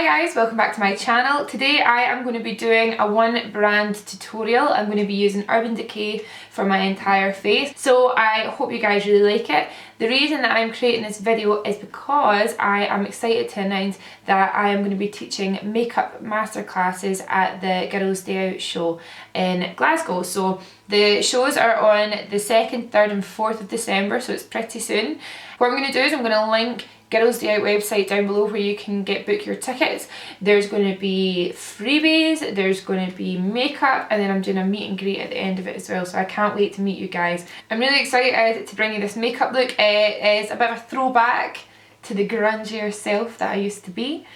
guys, welcome back to my channel. Today I am going to be doing a one brand tutorial. I'm going to be using Urban Decay for my entire face. So I hope you guys really like it. The reason that I'm creating this video is because I am excited to announce that I am going to be teaching makeup masterclasses at the Girls' Day Out show in Glasgow. So the shows are on the 2nd, 3rd and 4th of December, so it's pretty soon. What I'm going to do is I'm going to link Girls' Day Out website down below where you can book your tickets. There's going to be freebies, there's going to be makeup, and then I'm doing a meet and greet at the end of it as well, so I can't wait to meet you guys. I'm really excited to bring you this makeup look. It is a bit of a throwback to the grungier self that I used to be.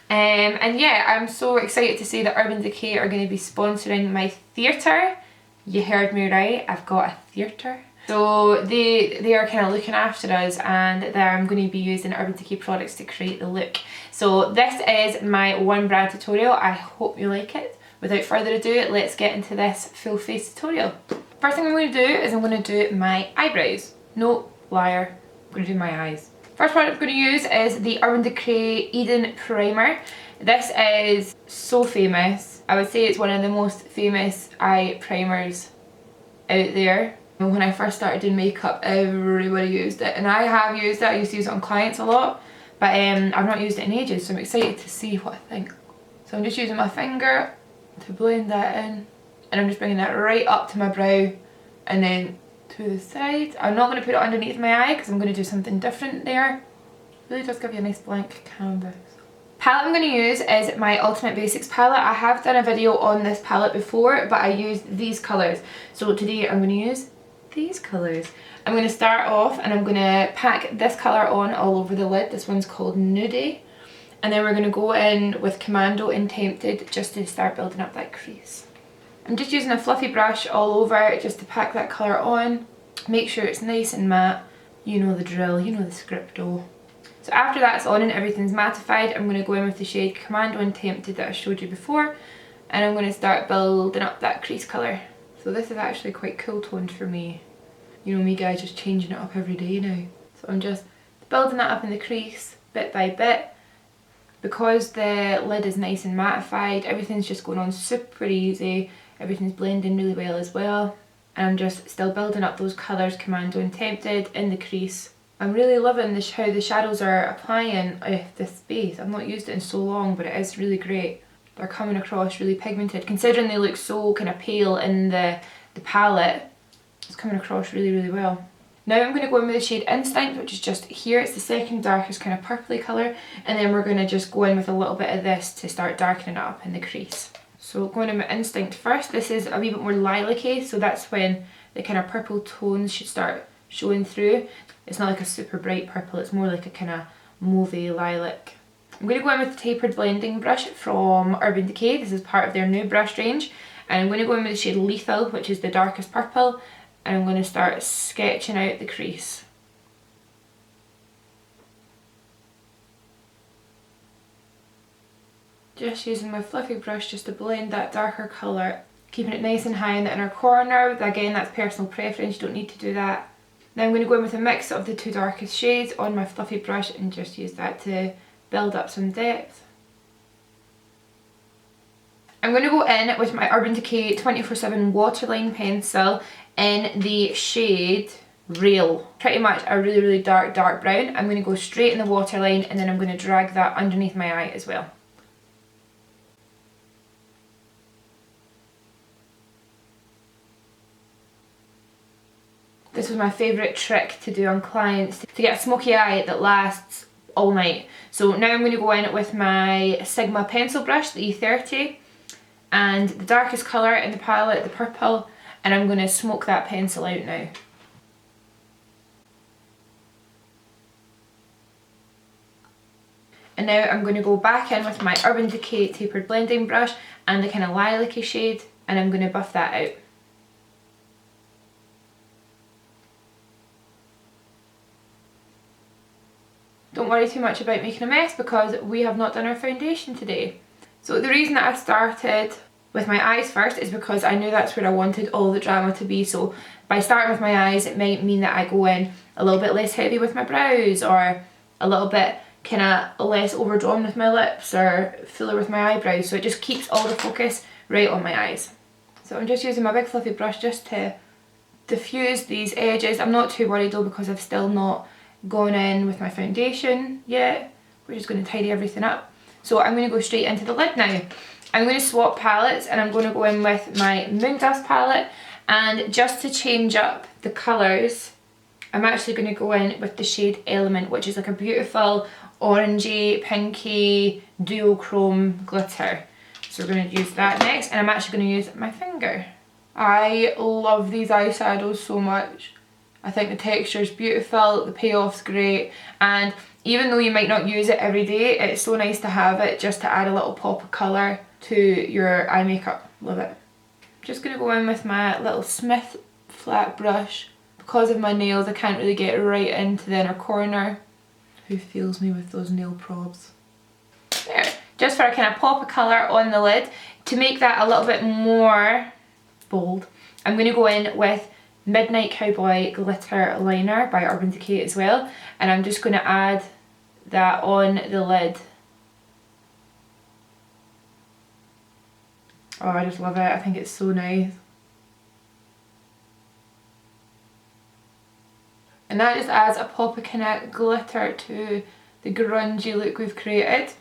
And yeah, I'm so excited to say that Urban Decay are going to be sponsoring my theatre. You heard me right, I've got a theatre. So they are kind of looking after us, and I'm going to be using Urban Decay products to create the look. So this is my one brand tutorial. I hope you like it. Without further ado, let's get into this full face tutorial. First thing I'm going to do is I'm going to do my eyebrows. No, liar, I'm going to do my eyes. First product I'm going to use is the Urban Decay Eden Primer. This is so famous. I would say it's one of the most famous eye primers out there. When I first started doing makeup, everybody used it, and I have used it. I used to use it on clients a lot, but I've not used it in ages, so I'm excited to see what I think. So I'm just using my finger to blend that in, and I'm just bringing that right up to my brow and then to the side. I'm not going to put it underneath my eye because I'm going to do something different there. It really does give you a nice blank canvas. Palette I'm going to use is my Ultimate Basics palette. I have done a video on this palette before, but I used these colours. So today I'm going to use these colours. I'm going to start off and I'm going to pack this colour on all over the lid. This one's called Nudie. And then we're going to go in with Commando and Tempted just to start building up that crease. I'm just using a fluffy brush all over just to pack that colour on. Make sure it's nice and matte. You know the drill, you know the scripto. So after that's on and everything's mattified, I'm going to go in with the shade Commando and Tempted that I showed you before. And I'm going to start building up that crease colour. So this is actually quite cool toned for me. You know me guys, just changing it up every day now. So I'm just building that up in the crease bit by bit. Because the lid is nice and mattified, everything's just going on super easy. Everything's blending really well as well. And I'm just still building up those colours, Commando and Tempted, in the crease. I'm really loving how the shadows are applying this space. I've not used it in so long, but it is really great. They're coming across really pigmented. Considering they look so kind of pale in the palette, it's coming across really, really well. Now I'm going to go in with the shade Instinct, which is just here. It's the second darkest kind of purpley colour. And then we're going to just go in with a little bit of this to start darkening it up in the crease. So going in with Instinct first. This is a wee bit more lilac-y, so that's when the kind of purple tones should start showing through. It's not like a super bright purple, it's more like a kind of mauvey lilac. I'm going to go in with the tapered blending brush from Urban Decay. This is part of their new brush range. And I'm going to go in with the shade Lethal, which is the darkest purple. And I'm going to start sketching out the crease. Just using my fluffy brush just to blend that darker colour. Keeping it nice and high in the inner corner. Again, that's personal preference, you don't need to do that. Now I'm going to go in with a mix of the two darkest shades on my fluffy brush and just use that to build up some depth. I'm going to go in with my Urban Decay 24/7 Waterline pencil in the shade Rail. Pretty much a really, really dark brown. I'm going to go straight in the waterline and then I'm going to drag that underneath my eye as well. This was my favourite trick to do on clients to get a smoky eye that lasts all night. So now I'm going to go in with my Sigma pencil brush, the E30, and the darkest colour in the palette, the purple, and I'm going to smoke that pencil out now. And now I'm going to go back in with my Urban Decay tapered blending brush and the kind of lilac-y shade, and I'm going to buff that out. Don't worry too much about making a mess because we have not done our foundation today. So the reason that I started with my eyes first is because I knew that's where I wanted all the drama to be. So by starting with my eyes, it might mean that I go in a little bit less heavy with my brows or a little bit kind of less overdrawn with my lips or fuller with my eyebrows, so it just keeps all the focus right on my eyes. So I'm just using my big fluffy brush just to diffuse these edges. I'm not too worried though because I've still not gone in with my foundation yet. We're just going to tidy everything up. So I'm going to go straight into the lid now. I'm going to swap palettes and I'm going to go in with my Moondust palette, and just to change up the colours I'm actually going to go in with the shade Element, which is like a beautiful orangey, pinky, duochrome glitter. So we're going to use that next, and I'm actually going to use my finger. I love these eyeshadows so much. I think the texture is beautiful, the payoff's great, and even though you might not use it every day, it's so nice to have it just to add a little pop of colour to your eye makeup. Love it. Just going to go in with my little Smith flat brush. Because of my nails, I can't really get right into the inner corner. Who feels me with those nail probes? There. Just for a kind of pop of colour on the lid. To make that a little bit more bold, I'm going to go in with Midnight Cowboy Glitter Liner by Urban Decay as well. And I'm just going to add that on the lid. Oh, I just love it. I think it's so nice. And that just adds a pop of kind of glitter to the grungy look we've created.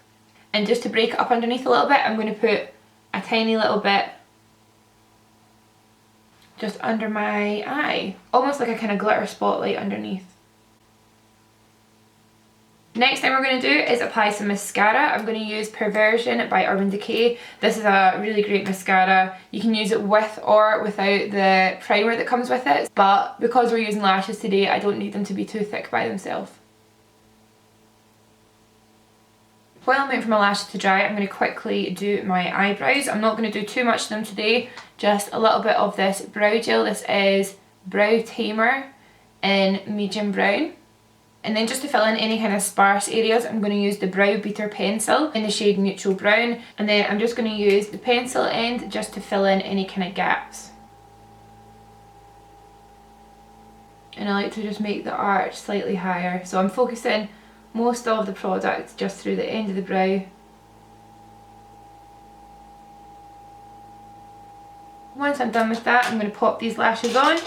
And just to break it up underneath a little bit, I'm going to put a tiny little bit just under my eye. Almost like a kind of glitter spotlight underneath. Next thing we're going to do is apply some mascara. I'm going to use Perversion by Urban Decay. This is a really great mascara. You can use it with or without the primer that comes with it, but because we're using lashes today, I don't need them to be too thick by themselves. While I'm waiting for my lashes to dry, I'm going to quickly do my eyebrows. I'm not going to do too much of them today, just a little bit of this brow gel. This is Brow Tamer in medium brown. And then just to fill in any kind of sparse areas, I'm going to use the Brow Beater pencil in the shade Neutral Brown. And then I'm just going to use the pencil end just to fill in any kind of gaps. And I like to just make the arch slightly higher. So I'm focusing most of the product just through the end of the brow. Once I'm done with that, I'm going to pop these lashes on.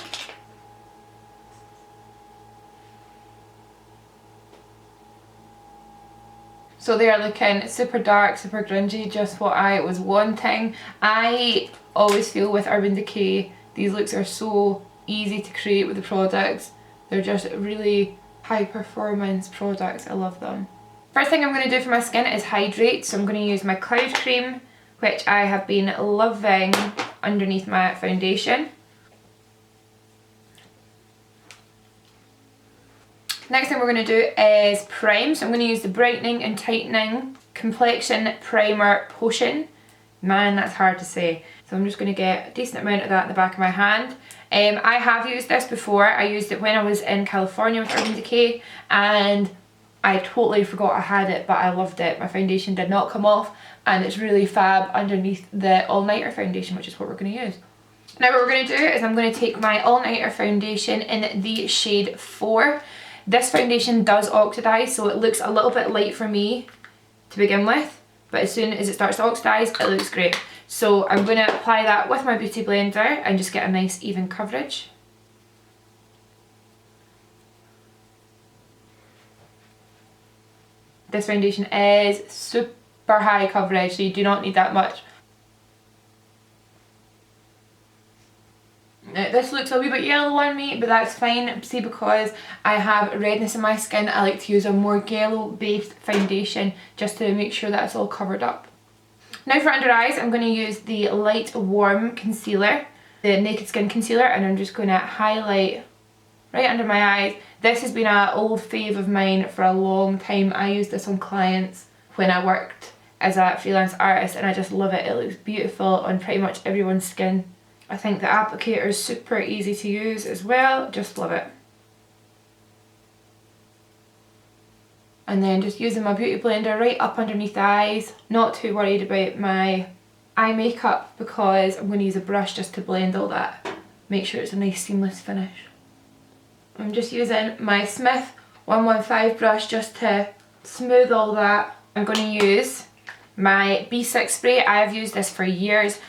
So they are looking super dark, super grungy, just what I was wanting. I always feel with Urban Decay, these looks are so easy to create with the products. They're just really high performance products. I love them. First thing I'm going to do for my skin is hydrate. So I'm going to use my Cloud Cream, which I have been loving underneath my foundation. Next thing we're going to do is prime. So I'm going to use the Brightening and Tightening Complexion Primer Potion. Man, that's hard to say. So I'm just going to get a decent amount of that in the back of my hand. I have used this before. I used it when I was in California with Urban Decay and I totally forgot I had it, but I loved it. My foundation did not come off and it's really fab underneath the All Nighter foundation, which is what we're going to use. Now what we're going to do is I'm going to take my All Nighter foundation in the shade 4. This foundation does oxidize, so it looks a little bit light for me to begin with, but as soon as it starts to oxidize, it looks great. So I'm going to apply that with my beauty blender and just get a nice even coverage. This foundation is super high coverage, so you do not need that much. Now, this looks a wee bit yellow on me, but that's fine. See, because I have redness in my skin, I like to use a more yellow based foundation just to make sure that it's all covered up. Now for under eyes, I'm going to use the Light Warm Concealer, the Naked Skin Concealer, and I'm just going to highlight right under my eyes. This has been an old fave of mine for a long time. I used this on clients when I worked as a freelance artist and I just love it. It looks beautiful on pretty much everyone's skin. I think the applicator is super easy to use as well, just love it. And then just using my beauty blender right up underneath the eyes. Not too worried about my eye makeup because I'm going to use a brush just to blend all that. Make sure it's a nice seamless finish. I'm just using my Smith 115 brush just to smooth all that, I'm going to use my B6 spray. I've used this for years.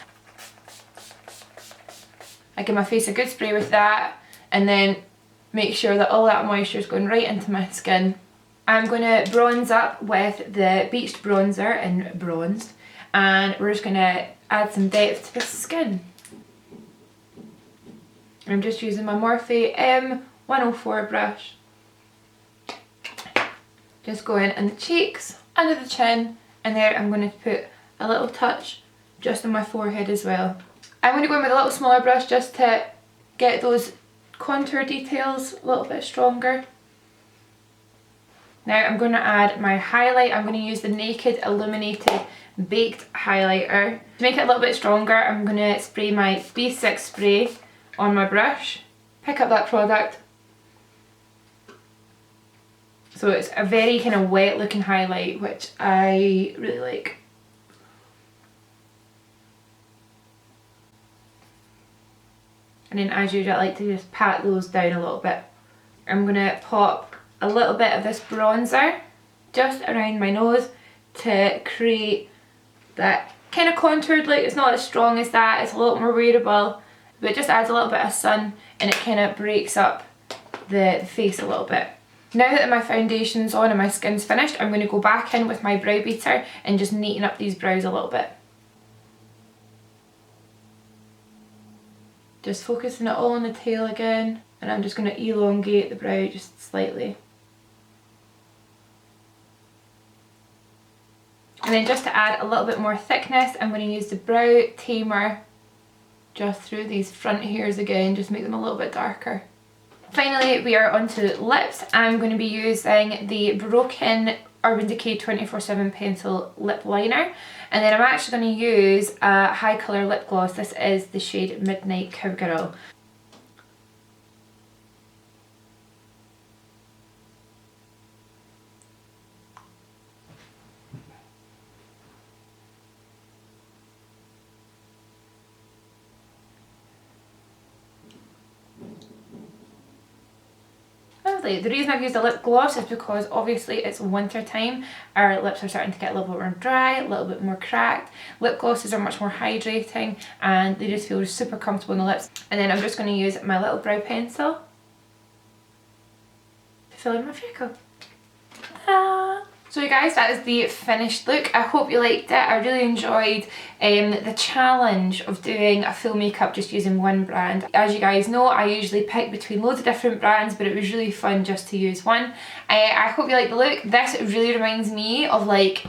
I give my face a good spray with that and then make sure that all that moisture is going right into my skin. I'm going to bronze up with the Beached Bronzer in Bronzed, and we're just going to add some depth to the skin. I'm just using my Morphe M104 brush. Just going in the cheeks, under the chin, and there I'm going to put a little touch just on my forehead as well. I'm going to go in with a little smaller brush just to get those contour details a little bit stronger. Now I'm going to add my highlight. I'm going to use the Naked Illuminated Baked Highlighter. To make it a little bit stronger, I'm going to spray my B6 spray on my brush. Pick up that product. So it's a very kind of wet looking highlight, which I really like. And then as usual, I like to just pat those down a little bit. I'm going to pop a little bit of this bronzer just around my nose to create that kind of contoured look. It's not as strong as that, it's a little more wearable, but it just adds a little bit of sun and it kind of breaks up the face a little bit. Now that my foundation's on and my skin's finished, I'm going to go back in with my brow beater and just neaten up these brows a little bit. Just focusing it all on the tail again, and I'm just going to elongate the brow just slightly. And then just to add a little bit more thickness, I'm going to use the brow tamer just through these front hairs again, just make them a little bit darker. Finally, we are onto lips. I'm going to be using the Broken Urban Decay 24/7 Pencil Lip Liner. And then I'm actually going to use a high colour lip gloss. This is the shade Midnight Cowgirl. Lovely. The reason I've used a lip gloss is because obviously it's winter time. Our lips are starting to get a little bit more dry, a little bit more cracked. Lip glosses are much more hydrating and they just feel super comfortable on the lips. And then I'm just going to use my little brow pencil to fill in my freckle. Ta-da! So you guys, that is the finished look. I hope you liked it. I really enjoyed the challenge of doing a full makeup just using one brand. As you guys know, I usually pick between loads of different brands, but it was really fun just to use one. I hope you like the look. This really reminds me of like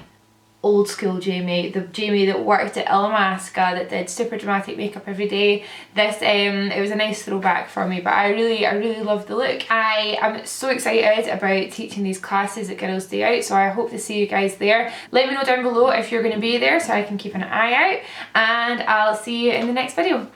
old school Jamie, the Jamie that worked at Illamasqua, that did super dramatic makeup every day. This it was a nice throwback for me, but I really love the look. I am so excited about teaching these classes at Girls Day Out, so I hope to see you guys there. Let me know down below if you're going to be there so I can keep an eye out, and I'll see you in the next video.